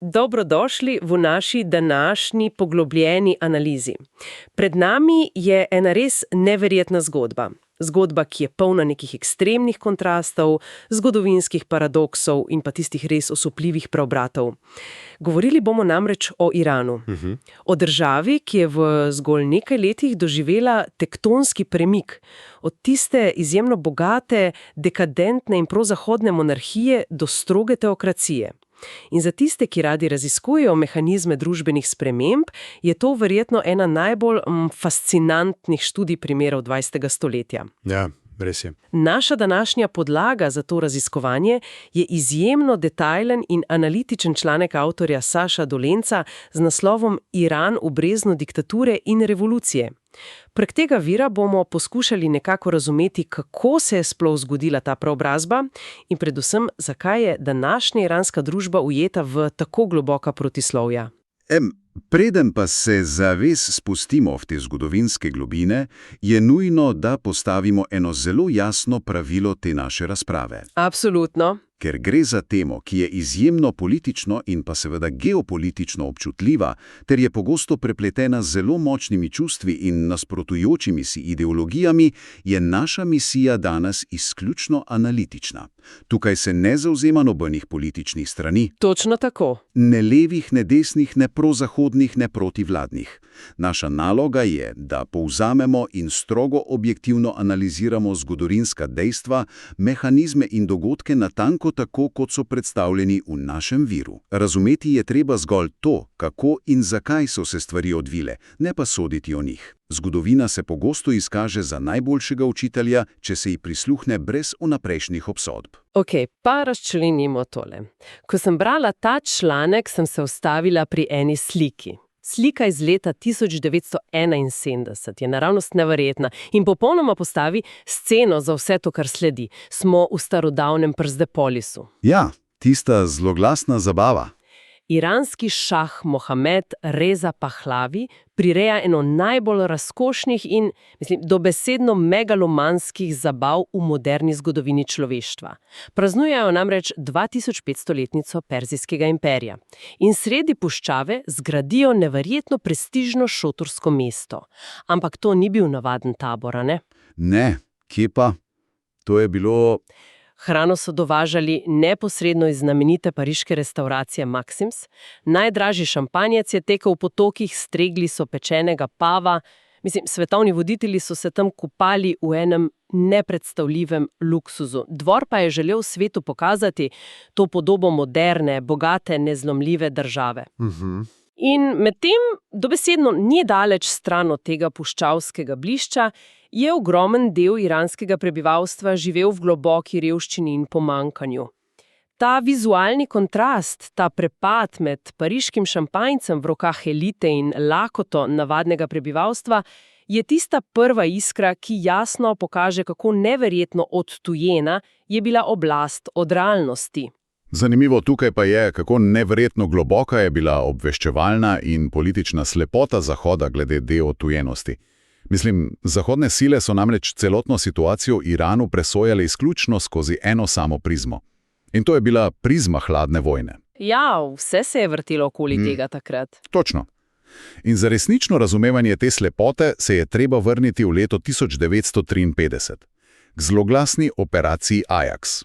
Dobrodošli v naši današnji poglobljeni analizi. Pred nami je ena res neverjetna zgodba. Zgodba, ki je polna nekih ekstremnih kontrastov, zgodovinskih paradoksov in pa tistih res osupljivih preobratov. Govorili bomo namreč o Iranu. O državi, ki je v zgolj nekaj letih doživela tektonski premik. Od tiste izjemno bogate, dekadentne in prozahodne monarhije do stroge teokracije. In za tiste, ki radi raziskujejo mehanizme družbenih sprememb, je to verjetno ena najbolj fascinantnih študij primerov 20. stoletja. Ja, res je. Naša današnja podlaga za to raziskovanje je izjemno detajlen in analitičen članek avtorja Saša Dolenca z naslovom Iran v breznu diktature in revolucije. Prek tega vira bomo poskušali nekako razumeti, kako se je sploh zgodila ta preobrazba in predvsem, zakaj je današnja iranska družba ujeta v tako globoka protislovja. Preden pa se zares spustimo v te zgodovinske globine, je nujno, da postavimo eno zelo jasno pravilo te naše razprave. Absolutno. Ker gre za temo, ki je izjemno politično in pa seveda geopolitično občutljiva, ter je pogosto prepletena z zelo močnimi čustvi in nasprotujočimi si ideologijami, je naša misija danes izključno analitična. Tukaj se ne zavzema nobenih političnih strani. Točno tako. Ne levih, ne desnih, ne prozahodnih, ne protivladnih. Naša naloga je, da povzamemo in strogo objektivno analiziramo zgodovinska dejstva, mehanizme in dogodke natanko tako, kot so predstavljeni v našem viru. Razumeti je treba zgolj to, kako in zakaj so se stvari odvile, ne pa soditi o njih. Zgodovina se pogosto izkaže za najboljšega učitelja, če se ji prisluhne brez vnaprejšnjih obsodb. Ok, pa razčlenimo tole. Ko sem brala ta članek, sem se ustavila pri eni sliki. Slika iz leta 1971 je naravnost neverjetna in popolnoma postavi sceno za vse to, kar sledi. Smo v starodavnem Przdepolisu. Ja, tista zloglasna zabava. Iranski šah Mohamed Reza Pahlavi prireja eno najbolj razkošnih in, dobesedno megalomanskih zabav v moderni zgodovini človeštva. Praznujejo namreč 2500-letnico Perzijskega imperija in sredi puščave zgradijo neverjetno prestižno šotorsko mesto. Ampak to ni bil navaden tabor, a ne? Ne, kje pa? To je bilo... Hrano so dovažali neposredno iz znamenite pariške restavracije Maxims, najdražji šampanjec je tekel v potokih, stregli so pečenega pava, svetovni voditelji so se tam kupali v enem nepredstavljivem luksuzu. Dvor pa je želel svetu pokazati to podobo moderne, bogate, nezlomljive države. In medtem dobesedno ni daleč stran od tega puščavskega blišča, je ogromen del iranskega prebivalstva živel v globoki revščini in pomanjkanju. Ta vizualni kontrast, ta prepad med pariškim šampanjcem v rokah elite in lakoto navadnega prebivalstva je tista prva iskra, ki jasno pokaže, kako neverjetno odtujena je bila oblast od realnosti. Zanimivo tukaj pa je, kako neverjetno globoka je bila obveščevalna in politična slepota Zahoda glede odtujenosti. Zahodne sile so namreč celotno situacijo v Iranu presojale izključno skozi eno samo prizmo. In to je bila prizma hladne vojne. Ja, vse se je vrtelo okoli tega takrat. Točno. In za resnično razumevanje te slepote se je treba vrniti v leto 1953, k zloglasni operaciji Ajax.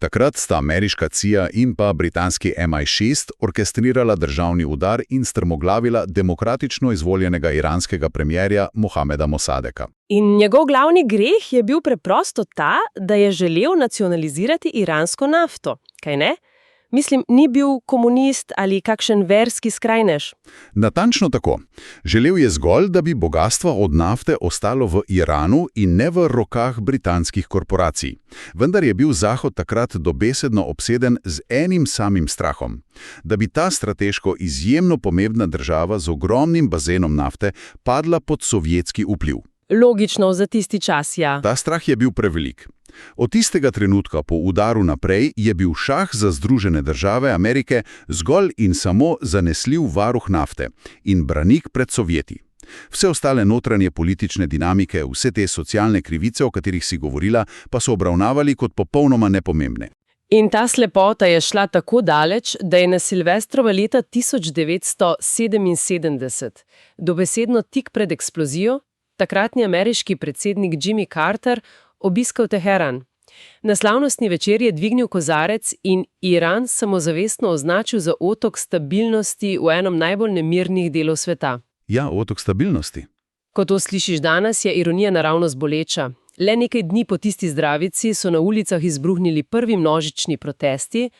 Takrat sta ameriška CIA in pa britanski MI6 orkestrirala državni udar in strmoglavila demokratično izvoljenega iranskega premierja Mohameda Mosadeka. In njegov glavni greh je bil preprosto ta, da je želel nacionalizirati iransko nafto, kaj ne? Ni bil komunist ali kakšen verski skrajnež. Natančno tako. Želel je zgolj, da bi bogastvo od nafte ostalo v Iranu in ne v rokah britanskih korporacij. Vendar je bil Zahod takrat dobesedno obseden z enim samim strahom. Da bi ta strateško izjemno pomembna država z ogromnim bazenom nafte padla pod sovjetski vpliv. Logično za tisti čas, ja. Ta strah je bil prevelik. Od tistega trenutka po udaru naprej je bil šah za Združene države Amerike zgolj in samo zanesljiv varuh nafte in branik pred Sovjeti. Vse ostale notranje politične dinamike, vse te socialne krivice, o katerih si govorila, pa so obravnavali kot popolnoma nepomembne. In ta slepota je šla tako daleč, da je na Silvestrova leta 1977, dobesedno tik pred eksplozijo, takratni ameriški predsednik Jimmy Carter obiskal Teheran. Na slavnostni večer je dvignil kozarec in Iran samozavestno označil za otok stabilnosti v enem najbolj nemirnih delov sveta. Ja, otok stabilnosti. Ko to slišiš danes, je ironija naravnost boleča. Le nekaj dni po tisti zdravici so na ulicah izbruhnili prvi množični protesti.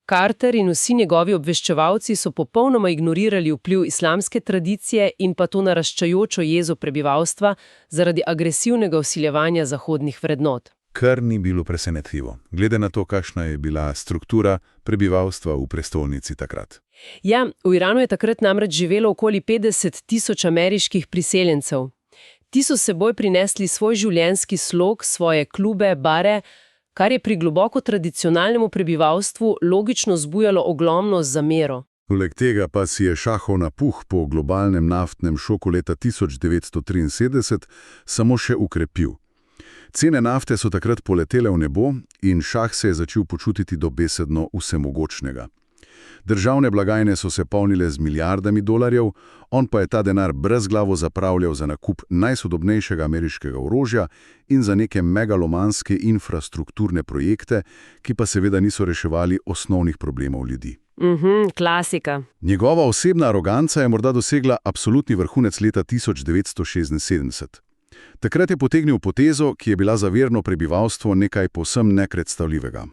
Carter in vsi njegovi obveščevalci so popolnoma ignorirali vpliv islamske tradicije in pa to naraščajočo jezo prebivalstva zaradi agresivnega vsiljevanja zahodnih vrednot. Kar ni bilo presenetljivo, glede na to, kakšna je bila struktura prebivalstva v prestolnici takrat. Ja, v Iranu je takrat namreč živelo okoli 50.000 ameriških priseljencev. Ti so s seboj prinesli svoj življenjski slog, svoje klube, bare, kar je pri globoko tradicionalnemu prebivalstvu logično zbujalo ogromno zamero. Poleg tega pa si je šahov napuh po globalnem naftnem šoku leta 1973 samo še ukrepil. Cene nafte so takrat poletele v nebo in šah se je začel počutiti dobesedno vsemogočnega. Državne blagajne so se polnile z milijardami dolarjev, on pa je ta denar brezglavo zapravljal za nakup najsodobnejšega ameriškega orožja in za neke megalomanske infrastrukturne projekte, ki pa seveda niso reševali osnovnih problemov ljudi. Klasika. Njegova osebna aroganca je morda dosegla absolutni vrhunec leta 1976. Takrat je potegnil potezo, ki je bila za verno prebivalstvo nekaj povsem nepredstavljivega.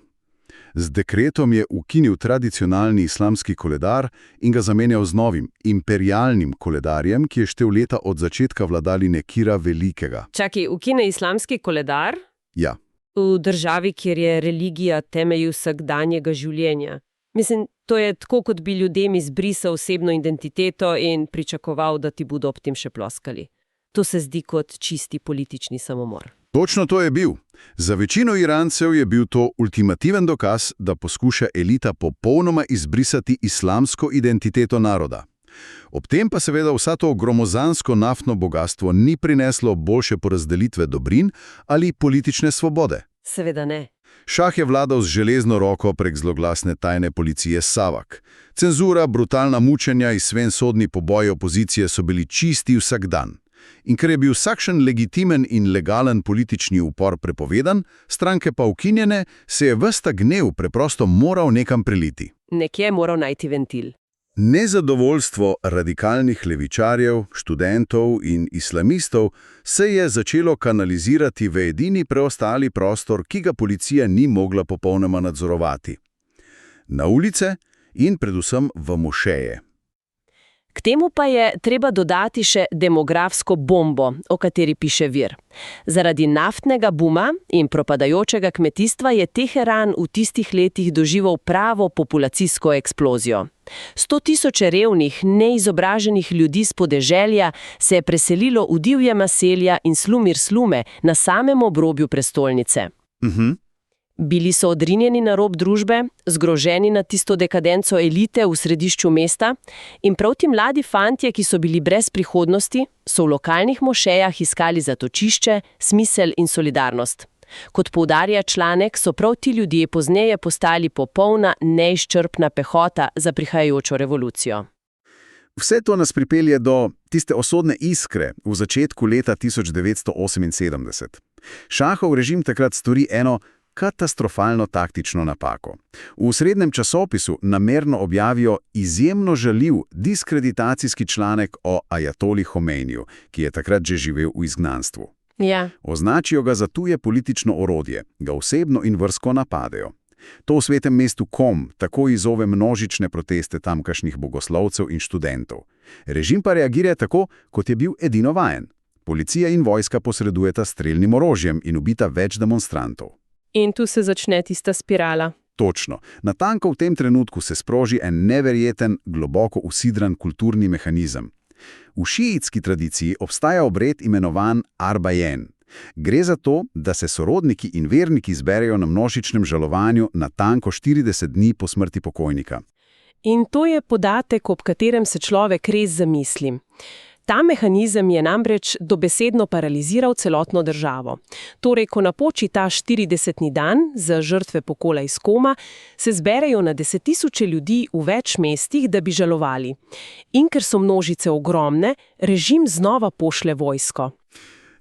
Z dekretom je ukinil tradicionalni islamski koledar in ga zamenjal z novim, imperialnim koledarjem, ki je štel leta od začetka vladavine Kira Velikega. Čakaj, ukine islamski koledar? Ja. V državi, kjer je religija temelj vsakdanjega življenja. Mislim, to je tako, kot bi ljudem izbrisal osebno identiteto in pričakoval, da ti bodo ob tem še ploskali. To se zdi kot čisti politični samomor. Točno to je bil. Za večino Irancev je bil to ultimativen dokaz, da poskuša elita popolnoma izbrisati islamsko identiteto naroda. Ob tem pa seveda vsa to gromozansko naftno bogastvo ni prineslo boljše porazdelitve dobrin ali politične svobode. Seveda ne. Šah je vladal z železno roko prek zloglasne tajne policije Savak. Cenzura, brutalna mučenja in svensodni poboji opozicije so bili čisti vsak dan. In ker je bil vsakšen legitimen in legalen politični upor prepovedan, stranke pa ukinjene, se je ves ta gnev preprosto moral nekam preliti. Nekje je moral najti ventil. Nezadovoljstvo radikalnih levičarjev, študentov in islamistov se je začelo kanalizirati v edini preostali prostor, ki ga policija ni mogla popolnoma nadzorovati. Na ulice in predvsem v mošeje. K temu pa je treba dodati še demografsko bombo, o kateri piše vir. Zaradi naftnega buma in propadajočega kmetijstva je Teheran v tistih letih doživel pravo populacijsko eksplozijo. 100.000 revnih, neizobraženih ljudi s podeželja se je preselilo v divja naselja in slumir slume na samem obrobju prestolnice. Bili so odrinjeni na rob družbe, zgroženi na tisto dekadenco elite v središču mesta in prav ti mladi fantje, ki so bili brez prihodnosti, so v lokalnih mošejah iskali zatočišče, smisel in solidarnost. Kot poudarja članek, so prav ti ljudje pozneje postali popolna, neizčrpna pehota za prihajajočo revolucijo. Vse to nas pripelje do tiste osodne iskre v začetku leta 1978. Šahov režim takrat stori eno katastrofalno taktično napako. V srednjem časopisu namerno objavijo izjemno žaljiv diskreditacijski članek o ajatoli Homeiniju, ki je takrat že živel v izgnanstvu. Ja. Označijo ga za tuje politično orodje, ga osebno in vrsko napadejo. To v svetem mestu Kom tako izzove množične proteste tamkajšnjih bogoslovcev in študentov. Režim pa reagira tako, kot je bil edino vajen. Policija in vojska posredujeta strelnim orožjem in ubita več demonstrantov. In tu se začne tista spirala. Točno. Natanko v tem trenutku se sproži en neverjeten, globoko usidran kulturni mehanizem. V šiitski tradiciji obstaja obred imenovan Arbajen. Gre za to, da se sorodniki in verniki zberejo na množičnem žalovanju natanko 40 dni po smrti pokojnika. In to je podatek, ob katerem se človek res zamisli. Ta mehanizem je namreč dobesedno paraliziral celotno državo. Torej, ko napoči ta 40. dan za žrtve pokola iz Koma, se zberejo na 10.000 ljudi v več mestih, da bi žalovali. In ker so množice ogromne, režim znova pošlje vojsko.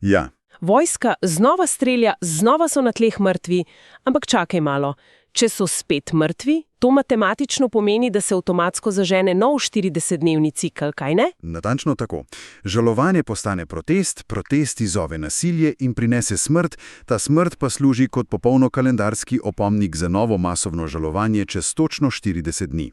Ja. Vojska znova strelja, znova so na tleh mrtvi, ampak čakaj malo. Če so spet mrtvi, to matematično pomeni, da se avtomatsko zažene nov 40-dnevni cikel, kaj ne? Natančno tako. Žalovanje postane protest, protest izzove nasilje in prinese smrt, ta smrt pa služi kot popolno kalendarski opomnik za novo masovno žalovanje čez točno 40 dni.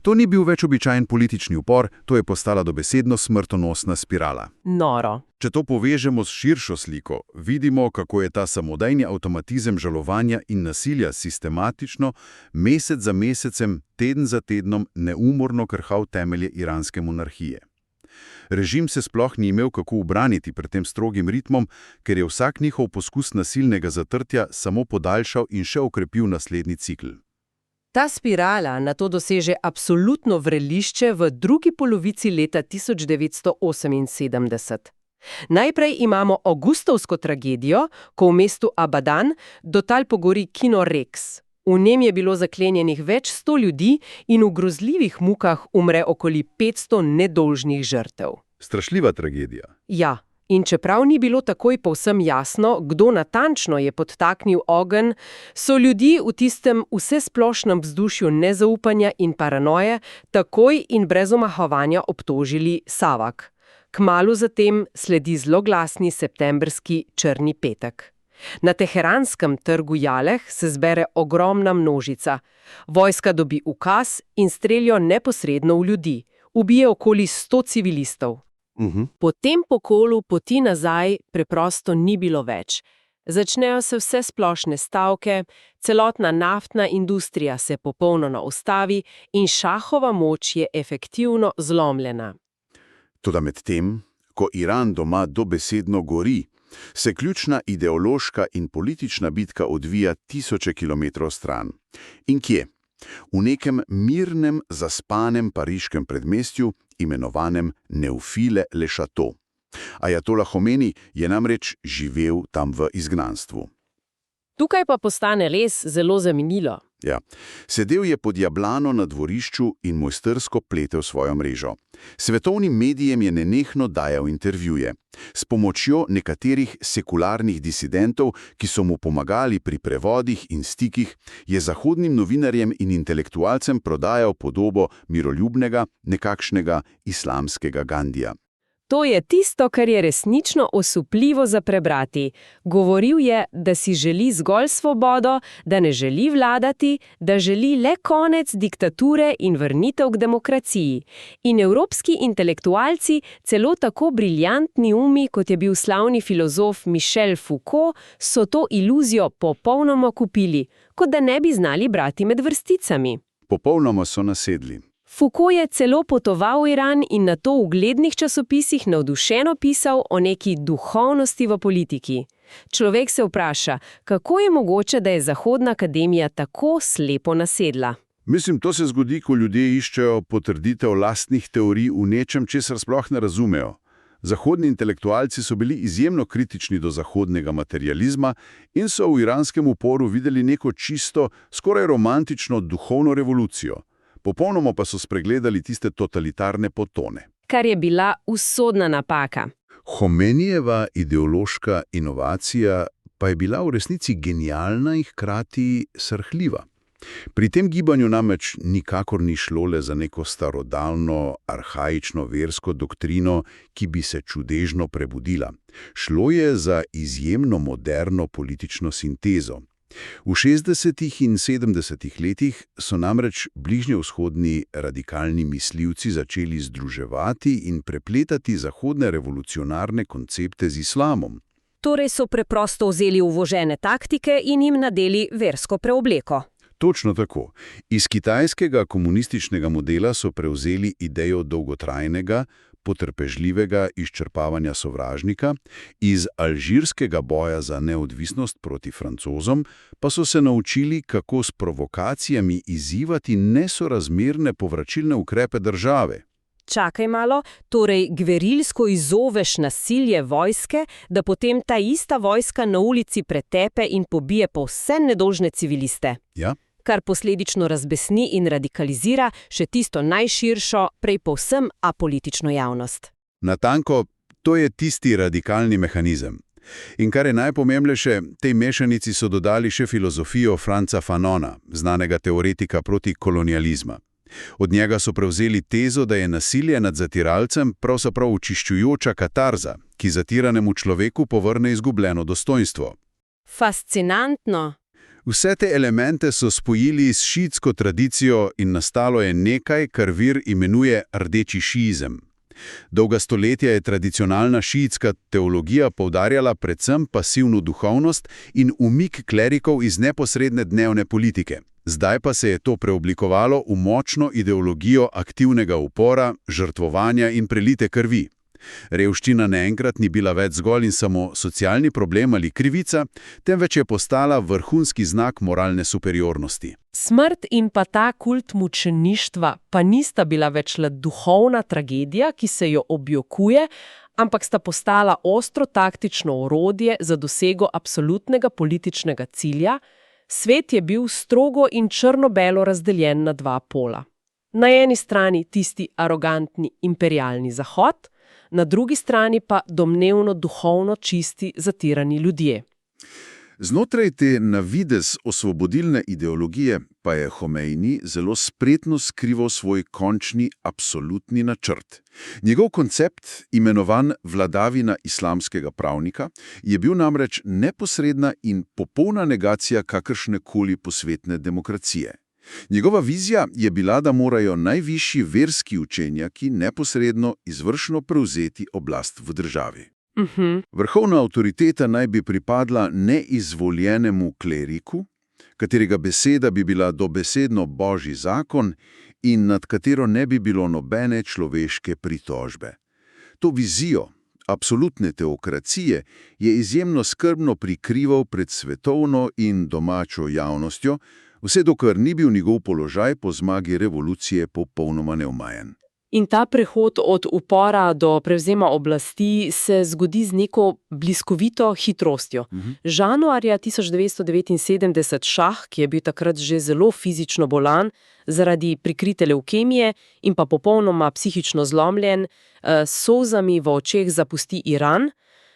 To ni bil več običajen politični upor, to je postala dobesedno smrtonosna spirala. Noro. Če to povežemo s širšo sliko, vidimo, kako je ta samodejni avtomatizem žalovanja in nasilja sistematično, mesec za mesecem, teden za tednom, neumorno krhal temelje iranske monarhije. Režim se sploh ni imel kako ubraniti pred tem strogim ritmom, ker je vsak njihov poskus nasilnega zatrtja samo podaljšal in še okrepil naslednji cikl. Ta spirala nato doseže absolutno vrelišče v drugi polovici leta 1978. Najprej imamo avgustovsko tragedijo, ko v mestu Abadan do tal pogori kino Rex. V njem je bilo zaklenjenih več 100 ljudi in v grozljivih mukah umre okoli 500 nedolžnih žrtev. Strašljiva tragedija. Ja, in čeprav ni bilo takoj povsem jasno, kdo natančno je podtaknil ogenj, so ljudi v tistem vsesplošnem vzdušju nezaupanja in paranoje takoj in brez omahovanja obtožili Savak. Kmalu zatem sledi zloglasni septembrski črni petek. Na teheranskem trgu Jaleh se zbere ogromna množica. Vojska dobi ukaz in streljajo neposredno v ljudi. Ubije okoli 100 civilistov. Po tem pokolu poti nazaj preprosto ni bilo več. Začnejo se vse splošne stavke, celotna naftna industrija se popolnoma ustavi in šahova moč je efektivno zlomljena. Toda med tem, ko Iran doma dobesedno gori, se ključna ideološka in politična bitka odvija tisoče kilometrov stran. In kje? V nekem mirnem, zaspanem pariškem predmestju, imenovanem Neufile-le-Château. Ajatola Homeni je namreč živel tam v izgnanstvu. Tukaj pa postane res zelo zanimivo. Ja. Sedel je pod jablano na dvorišču in mojstrsko pletel svojo mrežo. Svetovnim medijem je nenehno dajal intervjuje. S pomočjo nekaterih sekularnih disidentov, ki so mu pomagali pri prevodih in stikih, je zahodnim novinarjem in intelektualcem prodajal podobo miroljubnega, nekakšnega islamskega Gandija. To je tisto, kar je resnično osupljivo za prebrati. Govoril je, da si želi zgolj svobodo, da ne želi vladati, da želi le konec diktature in vrnitev k demokraciji. In evropski intelektualci, celo tako briljantni umi, kot je bil slavni filozof Michel Foucault, so to iluzijo popolnoma kupili, kot da ne bi znali brati med vrsticami. Popolnoma so nasedli. Foucault je celo potoval v Iran in nato v uglednih časopisih navdušeno pisal o neki duhovnosti v politiki. Človek se vpraša, kako je mogoče, da je Zahodna akademija tako slepo nasedla. Mislim, to se zgodi, ko ljudje iščejo potrditev lastnih teorij v nečem, česar sploh ne razumejo. Zahodni intelektualci so bili izjemno kritični do zahodnega materializma in so v iranskem uporu videli neko čisto, skoraj romantično duhovno revolucijo. Popolnoma pa so spregledali tiste totalitarne potone. Kar je bila usodna napaka. Homenijeva ideološka inovacija pa je bila v resnici genialna in hkrati srhljiva. Pri tem gibanju namreč nikakor ni šlo le za neko starodavno, arhaično versko doktrino, ki bi se čudežno prebudila. Šlo je za izjemno moderno politično sintezo. V 60. in 70. letih so namreč bližnjevzhodni radikalni mislilci začeli združevati in prepletati zahodne revolucionarne koncepte z islamom. Torej so preprosto vzeli uvožene taktike in jim nadeli versko preobleko. Točno tako. Iz kitajskega komunističnega modela so prevzeli idejo dolgotrajnega, potrpežljivega izčrpavanja sovražnika, iz alžirskega boja za neodvisnost proti Francozom pa so se naučili, kako s provokacijami izzivati nesorazmerne povračilne ukrepe države. Čakaj malo, torej gverilsko izzoveš nasilje vojske, da potem ta ista vojska na ulici pretepe in pobije povsem nedolžne civiliste. Ja? Kar posledično razbesni in radikalizira še tisto najširšo, prej povsem apolitično javnost. Natanko, to je tisti radikalni mehanizem. In kar je najpomembnejše, tej mešanici so dodali še filozofijo Franca Fanona, znanega teoretika protikolonializma. Od njega so prevzeli tezo, da je nasilje nad zatiralcem pravzaprav očiščujoča katarza, ki zatiranemu človeku povrne izgubljeno dostoinstvo. Fascinantno. Vse te elemente so spojili s šiitsko tradicijo in nastalo je nekaj, kar vir imenuje rdeči šiizem. Dolga stoletja je tradicionalna šiitska teologija poudarjala predvsem pasivno duhovnost in umik klerikov iz neposredne dnevne politike. Zdaj pa se je to preoblikovalo v močno ideologijo aktivnega upora, žrtvovanja in prelite krvi. Revščina naenkrat ni bila več zgolj in samo socialni problem ali krivica, temveč je postala vrhunski znak moralne superiornosti. Smrt in pa ta kult mučeništva pa nista bila več le duhovna tragedija, ki se jo objokuje, ampak sta postala ostro taktično orodje za dosego absolutnega političnega cilja. Svet je bil strogo in črno-belo razdeljen na dva pola. Na eni strani tisti arogantni imperialni Zahod, na drugi strani pa domnevno duhovno čisti zatirani ljudje. Znotraj te na videz osvobodilne ideologije pa je Homeini zelo spretno skrival svoj končni absolutni načrt. Njegov koncept, imenovan vladavina islamskega pravnika, je bil namreč neposredna in popolna negacija kakršnekoli posvetne demokracije. Njegova vizija je bila, da morajo najvišji verski učenjaki neposredno izvršno prevzeti oblast v državi. Vrhovna avtoriteta naj bi pripadla neizvoljenemu kleriku, katerega beseda bi bila dobesedno božji zakon in nad katero ne bi bilo nobene človeške pritožbe. To vizijo absolutne teokracije je izjemno skrbno prikrival pred svetovno in domačo javnostjo, vse dokler ni bil njegov položaj po zmagi revolucije popolnoma neomajen. In ta prehod od upora do prevzema oblasti se zgodi z neko bliskovito hitrostjo. Januarja 1979 Šah, ki je bil takrat že zelo fizično bolan zaradi prikrite levkemije in pa popolnoma psihično zlomljen, s solzami v očeh zapusti Iran.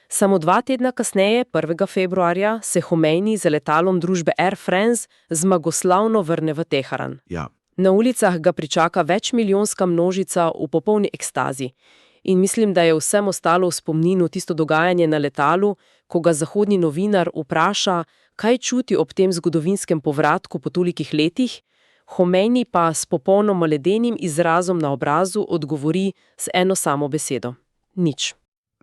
Samo 2 tedna kasneje, 1. februarja, se Homeini z letalom družbe Air France zmagoslavno vrne v Teheran. Ja. Na ulicah ga pričaka večmilijonska množica v popolni ekstazi. In mislim, da je vsem ostalo v spomninu tisto dogajanje na letalu, ko ga zahodni novinar vpraša, kaj čuti ob tem zgodovinskem povratku po tolikih letih, Homeini pa s popolnoma ledenim izrazom na obrazu odgovori z eno samo besedo. Nič.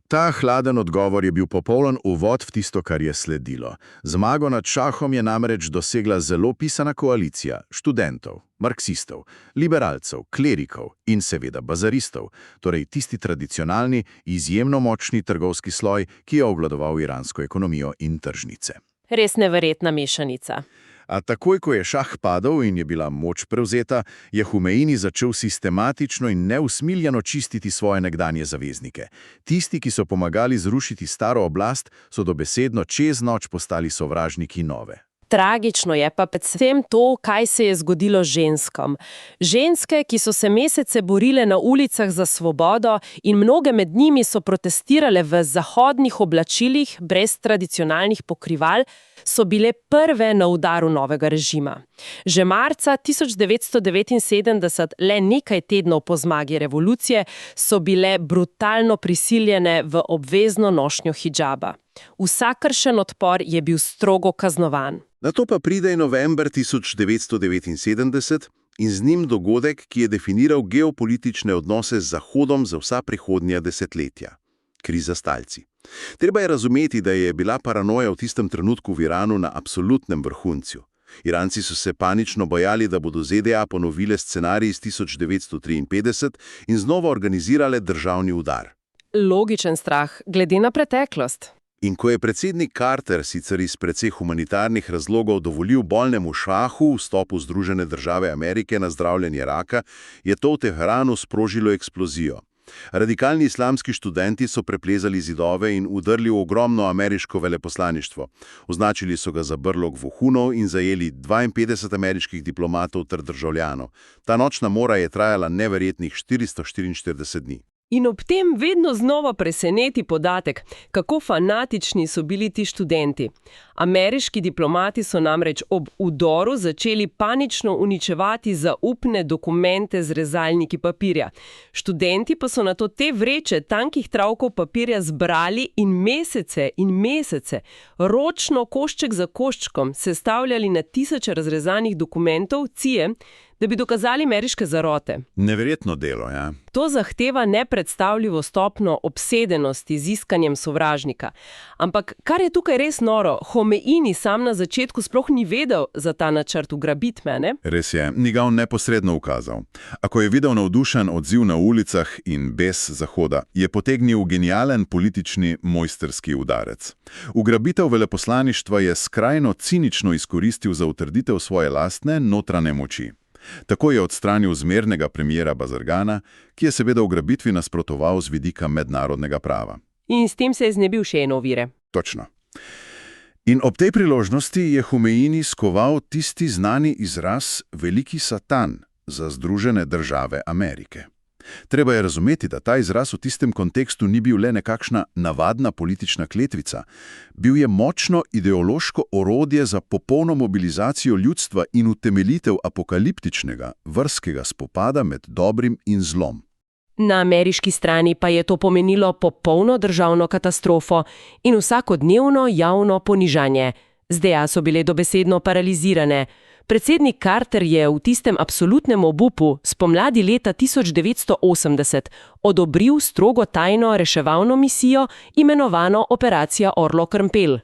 Ta hladen odgovor je bil popoln uvod v tisto, kar je sledilo. Zmago nad Šahom je namreč dosegla zelo pisana koalicija študentov, marksistov, liberalcev, klerikov in seveda bazaristov, torej tisti tradicionalni, izjemno močni trgovski sloj, ki je obvladoval iransko ekonomijo in tržnice. Res neverjetna mešanica. A takoj, ko je Šah padel in je bila moč prevzeta, je Homeini začel sistematično in neusmiljeno čistiti svoje nekdanje zaveznike. Tisti, ki so pomagali zrušiti staro oblast, so dobesedno čez noč postali sovražniki nove. Tragično je pa predvsem to, kaj se je zgodilo ženskom. Ženske, ki so se mesece borile na ulicah za svobodo in mnoge med njimi so protestirale v zahodnih oblačilih brez tradicionalnih pokrival, so bile prve na udaru novega režima. Že marca 1979, le nekaj tednov po zmagi revolucije, so bile brutalno prisiljene v obvezno nošnjo hidžaba. Vsakršen odpor je bil strogo kaznovan. Nato pa pride november 1979 in z njim dogodek, ki je definiral geopolitične odnose z Zahodom za vsa prihodnja desetletja. Kriza s talci. Treba je razumeti, da je bila paranoja v tistem trenutku v Iranu na absolutnem vrhuncu. Iranci so se panično bojali, da bodo ZDA ponovile scenarij iz 1953 in znova organizirale državni udar. Logičen strah, glede na preteklost. In ko je predsednik Carter sicer iz precej humanitarnih razlogov dovolil bolnemu šahu vstop v Združene države Amerike na zdravljenje raka, je to v Teheranu sprožilo eksplozijo. Radikalni islamski študenti so preplezali zidove in udrli v ogromno ameriško veleposlaništvo. Označili so ga za brlog vohunov in zajeli 52 ameriških diplomatov ter državljanov. Ta nočna mora je trajala neverjetnih 444 dni. In ob tem vedno znova preseneti podatek, kako fanatični so bili ti študenti. Ameriški diplomati so namreč ob vdoru začeli panično uničevati zaupne dokumente z rezalniki papirja. Študenti pa so nato te vreče tankih travkov papirja zbrali in mesece, ročno košček za koščkom, sestavljali na tisoče razrezanih dokumentov CIA, da bi dokazali ameriške zarote. Neverjetno delo, ja. To zahteva nepredstavljivo stopnjo obsedenosti z iskanjem sovražnika. Ampak kar je tukaj res noro, Homeini sam na začetku sploh ni vedel za ta načrt ugrabiti mene. Res je, ni ga on neposredno ukazal. Ako je videl navdušen odziv na ulicah in bes Zahoda, je potegnil genijalen politični mojstrski udarec. Ugrabitev veleposlaništva je skrajno cinično izkoristil za utrditev svoje lastne notranje moči. Tako je odstranil zmernega premijera Bazargana, ki je seveda ugrabitvi nasprotoval z vidika mednarodnega prava. In s tem se je znebil še eno ovire. Točno. In ob tej priložnosti je Homeini skoval tisti znani izraz veliki satan za Združene države Amerike. Treba je razumeti, da ta izraz v tistem kontekstu ni bil le nekakšna navadna politična kletvica. Bil je močno ideološko orodje za popolno mobilizacijo ljudstva in utemeljitev apokaliptičnega, vrskega spopada med dobrim in zlom. Na ameriški strani pa je to pomenilo popolno državno katastrofo in vsakodnevno javno ponižanje. ZDA so bile dobesedno paralizirane. Predsednik Carter je v tistem absolutnem obupu spomladi leta 1980 odobril strogo tajno reševalno misijo, imenovano Operacija Orlo Krmpelj.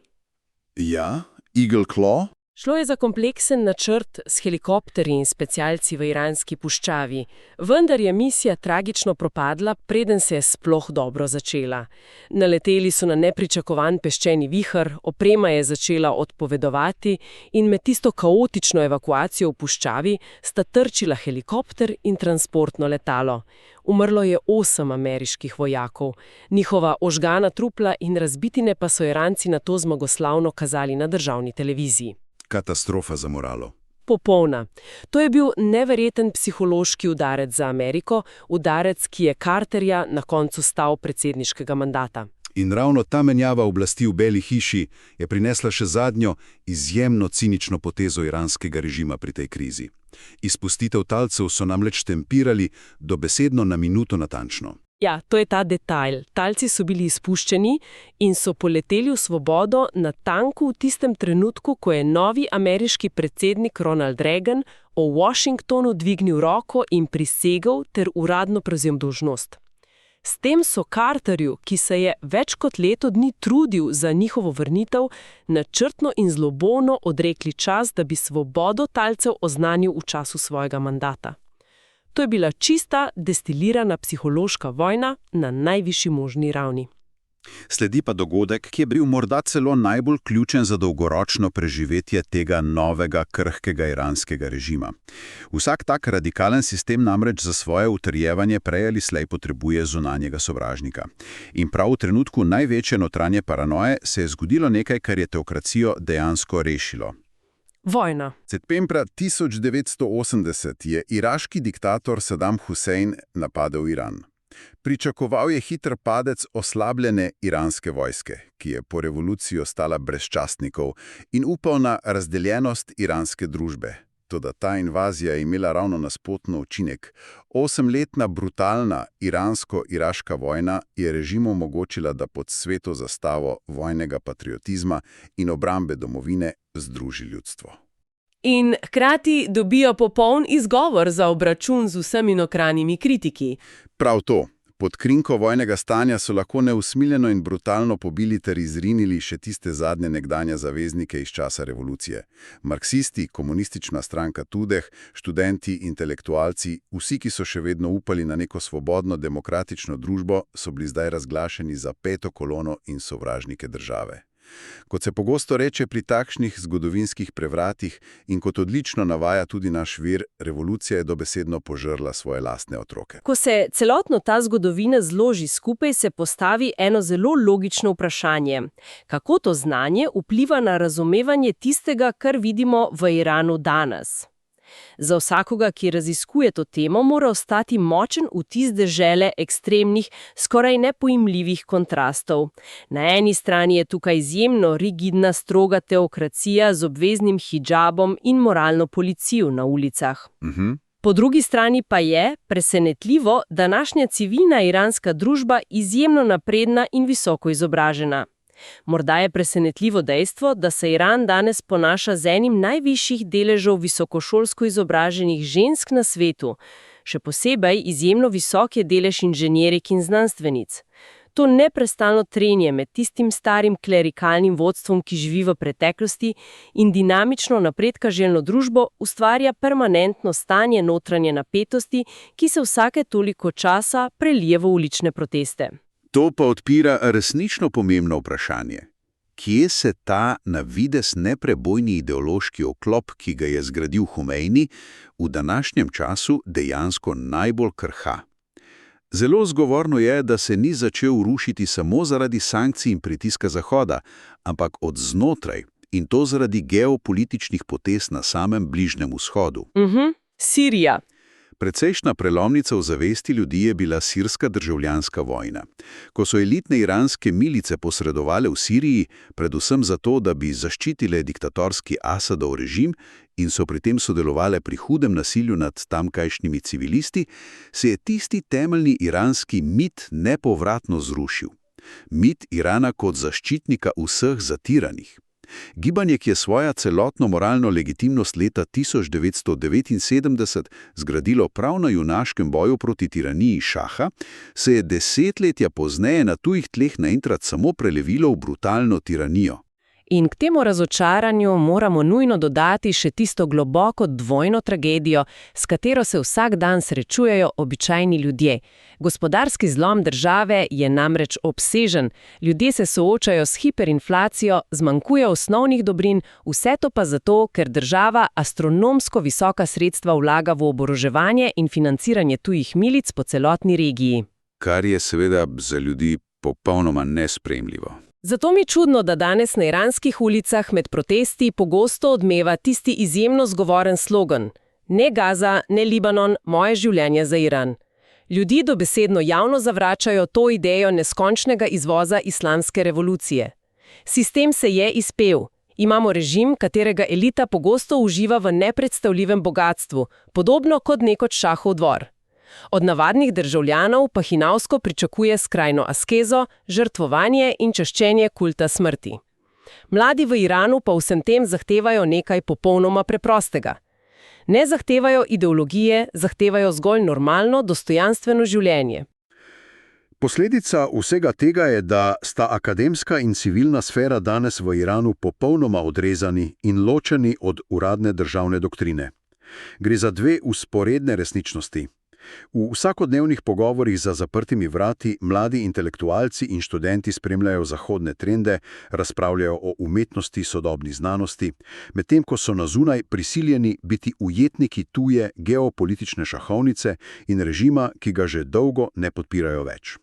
Ja, Eagle Claw? Šlo je za kompleksen načrt s helikopterji in specialci v iranski puščavi, vendar je misija tragično propadla, preden se je sploh dobro začela. Naleteli so na nepričakovan peščeni vihr, oprema je začela odpovedovati in med tisto kaotično evakuacijo v puščavi sta trčila helikopter in transportno letalo. Umrlo je 8 ameriških vojakov, njihova ožgana trupla in razbitine pa so Iranci nato zmagoslavno kazali na državni televiziji. Katastrofa za moralo. Popolna. To je bil neverjeten psihološki udarec za Ameriko, udarec, ki je Carterja na koncu stal predsedniškega mandata. In ravno ta menjava oblasti v Beli hiši je prinesla še zadnjo, izjemno cinično potezo iranskega režima pri tej krizi. Izpustitev talcev so namreč tempirali dobesedno na minuto natančno. Ja, to je ta detajl. Talci so bili izpuščeni in so poleteli v svobodo natanko v tistem trenutku, ko je novi ameriški predsednik Ronald Reagan v Washingtonu dvignil roko in prisegel ter uradno prevzel dolžnost. S tem so Carterju, ki se je več kot leto dni trudil za njihovo vrnitev, načrtno in zlobodno odrekli čas, da bi svobodo talcev oznanil v času svojega mandata. To je bila čista, destilirana psihološka vojna na najvišji možni ravni. Sledi pa dogodek, ki je bil morda celo najbolj ključen za dolgoročno preživetje tega novega, krhkega iranskega režima. Vsak tak radikalen sistem namreč za svoje utrjevanje prej ali slej potrebuje zunanjega sovražnika. In prav v trenutku največje notranje paranoje se je zgodilo nekaj, kar je teokracijo dejansko rešilo. Vojna. Septembra 1980 je iraški diktator Saddam Hussein napadel Iran. Pričakoval je hiter padec oslabljene iranske vojske, ki je po revoluciji ostala brez častnikov, in upal na razdeljenost iranske družbe. Toda ta invazija je imela ravno nasprotno učinek. 8-letna brutalna iransko-iraška vojna je režimu omogočila, da pod sveto zastavo vojnega patriotizma in obrambe domovine združi ljudstvo. In hkrati dobijo popoln izgovor za obračun z vsemi notranjimi kritiki. Prav to. Pod krinko vojnega stanja so lahko neusmiljeno in brutalno pobili ter izrinili še tiste zadnje nekdanje zaveznike iz časa revolucije. Marksisti, komunistična stranka Tudeh, študenti, intelektualci, vsi, ki so še vedno upali na neko svobodno, demokratično družbo, so bili zdaj razglašeni za peto kolono in sovražnike države. Kot se pogosto reče pri takšnih zgodovinskih prevratih in kot odlično navaja tudi naš vir, revolucija je dobesedno požrla svoje lastne otroke. Ko se celotno ta zgodovina zloži skupaj, se postavi eno zelo logično vprašanje. Kako to znanje vpliva na razumevanje tistega, kar vidimo v Iranu danes? Za vsakoga, ki raziskuje to temo, mora ostati močen vtis dežele ekstremnih, skoraj nepojmljivih kontrastov. Na eni strani je tukaj izjemno rigidna, stroga teokracija z obveznim hidžabom in moralno policijo na ulicah. Po drugi strani pa je, presenetljivo, današnja civilna iranska družba izjemno napredna in visoko izobražena. Morda je presenetljivo dejstvo, da se Iran danes ponaša z enim najvišjih deležev visokošolsko izobraženih žensk na svetu. Še posebej izjemno visok je delež inženjerik in znanstvenic. To neprestalno trenje med tistim starim klerikalnim vodstvom, ki živi v preteklosti, in dinamično napredka željno družbo ustvarja permanentno stanje notranje napetosti, ki se vsake toliko časa prelije v ulične proteste. To pa odpira resnično pomembno vprašanje. Kje se ta na videz neprebojni ideološki oklop, ki ga je zgradil Homeini, v današnjem času dejansko najbolj krha? Zelo zgovorno je, da se ni začel rušiti samo zaradi sankcij in pritiska Zahoda, ampak od znotraj, in to zaradi geopolitičnih potez na samem Bližnjem vzhodu. Sirija. Precejšnja prelomnica v zavesti ljudi je bila sirska državljanska vojna. Ko so elitne iranske milice posredovale v Siriji, predvsem zato, da bi zaščitile diktatorski Asadov režim in so pri tem sodelovale pri hudem nasilju nad tamkajšnjimi civilisti, se je tisti temeljni iranski mit nepovratno zrušil. Mit Irana kot zaščitnika vseh zatiranih. Gibanje, ki je svoja celotno moralno legitimnost leta 1979 zgradilo prav na junaškem boju proti tiraniji šaha, se je desetletja pozneje na tujih tleh naenkrat samo prelevilo v brutalno tiranijo. In k temu razočaranju moramo nujno dodati še tisto globoko dvojno tragedijo, s katero se vsak dan srečujejo običajni ljudje. Gospodarski zlom države je namreč obsežen, ljudje se soočajo s hiperinflacijo, zmanjkuje osnovnih dobrin, vse to pa zato, ker država astronomsko visoka sredstva vlaga v oboroževanje in financiranje tujih milic po celotni regiji. Kar je seveda za ljudi popolnoma nesprejemljivo. Zato mi čudno, da danes na iranskih ulicah med protesti pogosto odmeva tisti izjemno zgovoren slogan: ne Gaza, ne Libanon, moje življenje za Iran. Ljudi dobesedno javno zavračajo to idejo neskončnega izvoza islamske revolucije. Sistem se je izpel. Imamo režim, katerega elita pogosto uživa v nepredstavljivem bogatstvu, podobno kot nekoč šahov dvor. Od navadnih državljanov pa hinavsko pričakuje skrajno askezo, žrtvovanje in čaščenje kulta smrti. Mladi v Iranu pa vsem tem zahtevajo nekaj popolnoma preprostega. Ne zahtevajo ideologije, zahtevajo zgolj normalno, dostojanstveno življenje. Posledica vsega tega je, da sta akademska in civilna sfera danes v Iranu popolnoma odrezani in ločeni od uradne državne doktrine. Gre za dve vzporedne resničnosti. V vsakodnevnih pogovorih za zaprtimi vrati mladi intelektualci in študenti spremljajo zahodne trende, razpravljajo o umetnosti, sodobni znanosti, medtem ko so na zunaj prisiljeni biti ujetniki tuje geopolitične šahovnice in režima, ki ga že dolgo ne podpirajo več.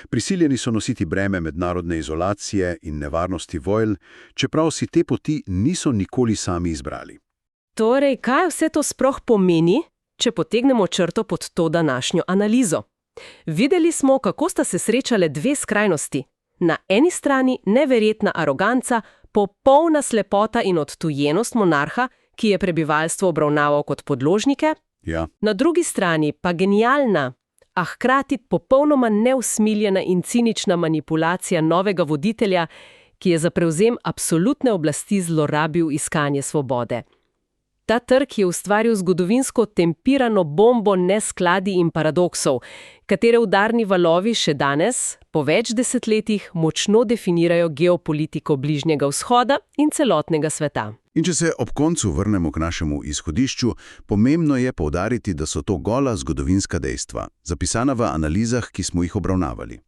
Prisiljeni so nositi breme mednarodne izolacije in nevarnosti vojn, čeprav si te poti niso nikoli sami izbrali. Torej, kaj vse to sploh pomeni, če potegnemo črto pod to današnjo analizo? Videli smo, kako sta se srečale dve skrajnosti. Na eni strani neverjetna aroganca, popolna slepota in odtujenost monarha, ki je prebivalstvo obravnaval kot podložnike, na drugi strani pa genialna, a hkrati popolnoma neusmiljena in cinična manipulacija novega voditelja, ki je za prevzem absolutne oblasti zlorabil iskanje svobode. Ta trg je ustvaril zgodovinsko tempirano bombo neskladij in paradoksov, katere udarni valovi še danes, po več desetletjih, močno definirajo geopolitiko Bližnjega vzhoda in celotnega sveta. In če se ob koncu vrnemo k našemu izhodišču, pomembno je poudariti, da so to gola zgodovinska dejstva, zapisana v analizah, ki smo jih obravnavali.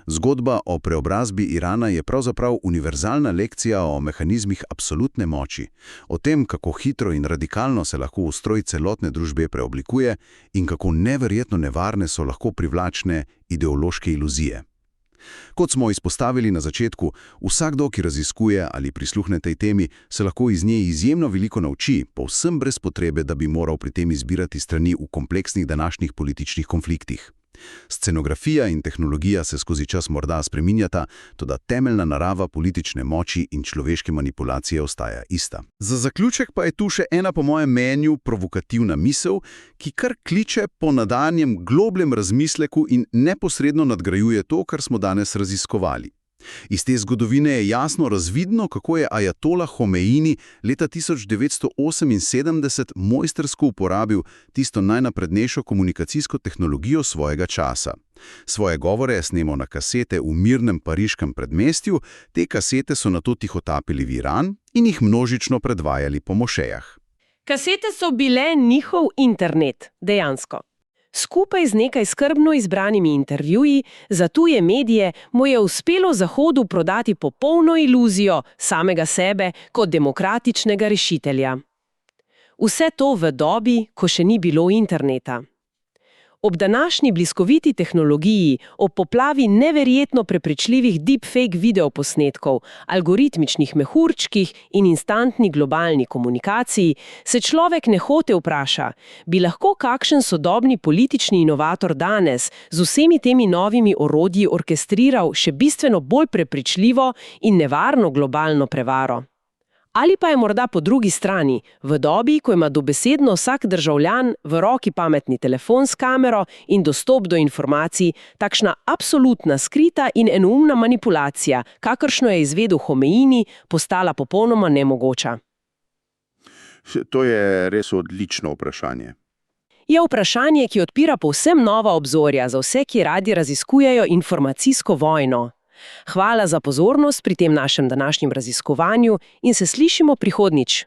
Zgodba o preobrazbi Irana je pravzaprav univerzalna lekcija o mehanizmih absolutne moči, o tem, kako hitro in radikalno se lahko ustroj celotne družbe preoblikuje in kako neverjetno nevarne so lahko privlačne ideološke iluzije. Kot smo izpostavili na začetku, vsakdo, ki raziskuje ali prisluhne tej temi, se lahko iz nje izjemno veliko nauči, povsem brez potrebe, da bi moral pri tem izbirati strani v kompleksnih današnjih političnih konfliktih. Scenografija in tehnologija se skozi čas morda spreminjata, toda temeljna narava politične moči in človeške manipulacije ostaja ista. Za zaključek pa je tu še ena po mojem mnenju provokativna misel, ki kar kliče po nadaljnjem globljem razmisleku in neposredno nadgrajuje to, kar smo danes raziskovali. Iz te zgodovine je jasno razvidno, kako je ajatola Homeini leta 1978 mojstrsko uporabil tisto najnaprednejšo komunikacijsko tehnologijo svojega časa. Svoje govore je snemal na kasete v mirnem pariškem predmestju, te kasete so nato tihotapili v Iran in jih množično predvajali po mošejah. Kasete so bile njihov internet, dejansko. Skupaj z nekaj skrbno izbranimi intervjuji za tuje medije mu je uspelo Zahodu prodati popolno iluzijo samega sebe kot demokratičnega rešitelja. Vse to v dobi, ko še ni bilo interneta. Ob današnji bliskoviti tehnologiji, ob poplavi neverjetno prepričljivih deepfake videoposnetkov, algoritmičnih mehurčkih in instantni globalni komunikaciji, se človek nehote vpraša, bi lahko kakšen sodobni politični inovator danes z vsemi temi novimi orodji orkestriral še bistveno bolj prepričljivo in nevarno globalno prevaro. Ali pa je morda po drugi strani, v dobi, ko ima dobesedno vsak državljan v roki pametni telefon s kamero in dostop do informacij, takšna absolutna, skrita in enoumna manipulacija, kakršno je izvedel Homeini, postala popolnoma nemogoča? To je res odlično vprašanje. Je vprašanje, ki odpira povsem nova obzorja za vse, ki radi raziskujejo informacijsko vojno. Hvala za pozornost pri tem našem današnjem raziskovanju in se slišimo prihodnjič.